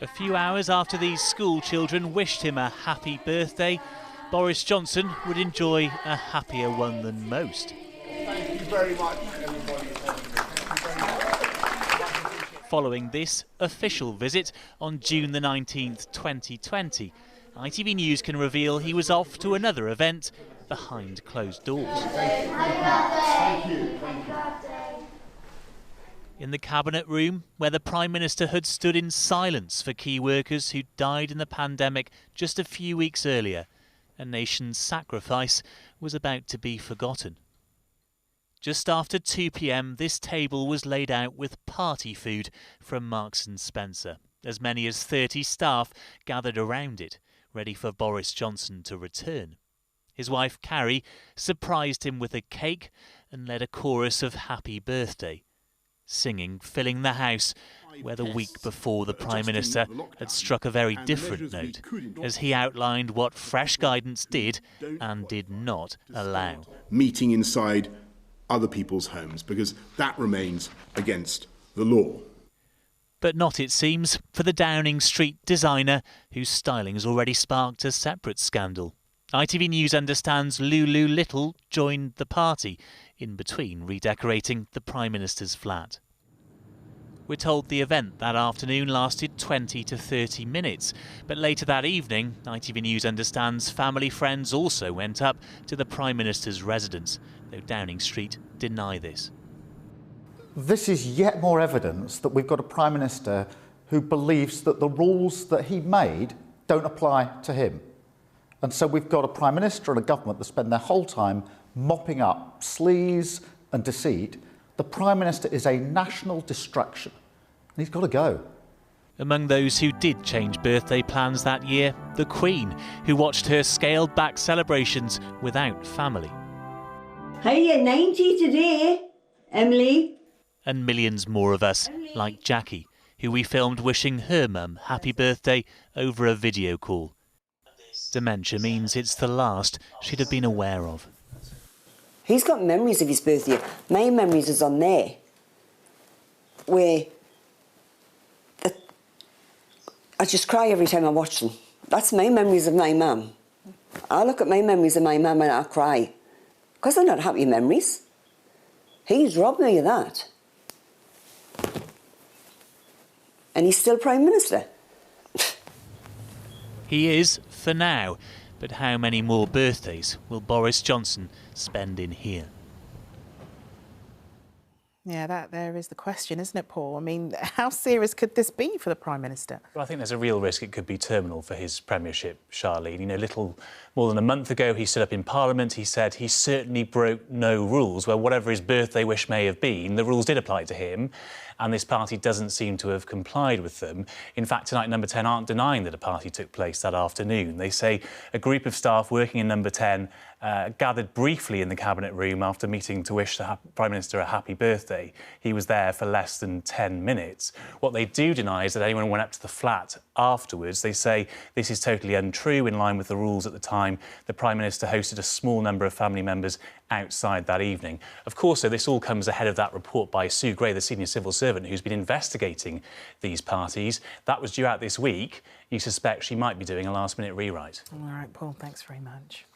A few hours after these school children wished him a happy birthday, Boris Johnson would enjoy a happier one than most. Thank you very much, everybody. Following this official visit on June the 19th, 2020, ITV News can reveal he was off to another event behind closed doors. Thank you. In the Cabinet room, where the Prime Minister had stood in silence for key workers who died in the pandemic just a few weeks earlier, a nation's sacrifice was about to be forgotten. Just after 2 p.m, this table was laid out with party food from Marks & Spencer. As many as 30 staff gathered around it, ready for Boris Johnson to return. His wife, Carrie, surprised him with a cake and led a chorus of happy birthday, singing, filling the house, where the week before the Prime Minister had struck a very different note, as he outlined what fresh guidance did and did not allow. Meeting inside other people's homes, because that remains against the law. But not, it seems, for the Downing Street designer, whose styling's already sparked a separate scandal. ITV News understands Lulu Lytle joined the party, in between redecorating the Prime Minister's flat. We're told the event that afternoon lasted 20 to 30 minutes, but later that evening, ITV News understands family friends also went up to the Prime Minister's residence, though Downing Street deny this. This is yet more evidence that we've got a Prime Minister who believes that the rules that he made don't apply to him. And so we've got a Prime Minister and a government that spend their whole time mopping up sleaze and deceit. The Prime Minister is a national distraction, and he's got to go. Among those who did change birthday plans that year, the Queen, who watched her scaled-back celebrations without family. Hey, you're 90 today, Emily. And millions more of us, like Jackie, who we filmed wishing her mum happy birthday over a video call. Dementia means it's the last she'd have been aware of. He's got memories of his birthday. My memories is on there, where I just cry every time I watch them. That's my memories of my mum. I look at my memories of my mum and I cry, because they're not happy memories. He's robbed me of that. And he's still Prime Minister. He is, for now, but how many more birthdays will Boris Johnson spend in here? Yeah, that there is the question, isn't it, Paul? I mean, how serious could this be for the Prime Minister? Well, I think there's a real risk it could be terminal for his premiership, Charlene. You know, little more than a month ago, he stood up in Parliament. He said he certainly broke no rules. Well, whatever his birthday wish may have been, the rules did apply to him, and this party doesn't seem to have complied with them. In fact, tonight, Number 10 aren't denying that a party took place that afternoon. They say a group of staff working in Number 10 gathered briefly in the Cabinet room after meeting to wish the Prime Minister a happy birthday. He was there for less than 10 minutes. What they do deny is that anyone went up to the flat afterwards. They say this is totally untrue. In line with the rules at the time, the Prime Minister hosted a small number of family members outside that evening. Of course, though, this all comes ahead of that report by Sue Gray, the senior civil servant who's been investigating these parties. That was due out this week. You suspect she might be doing a last-minute rewrite. All right, Paul, thanks very much.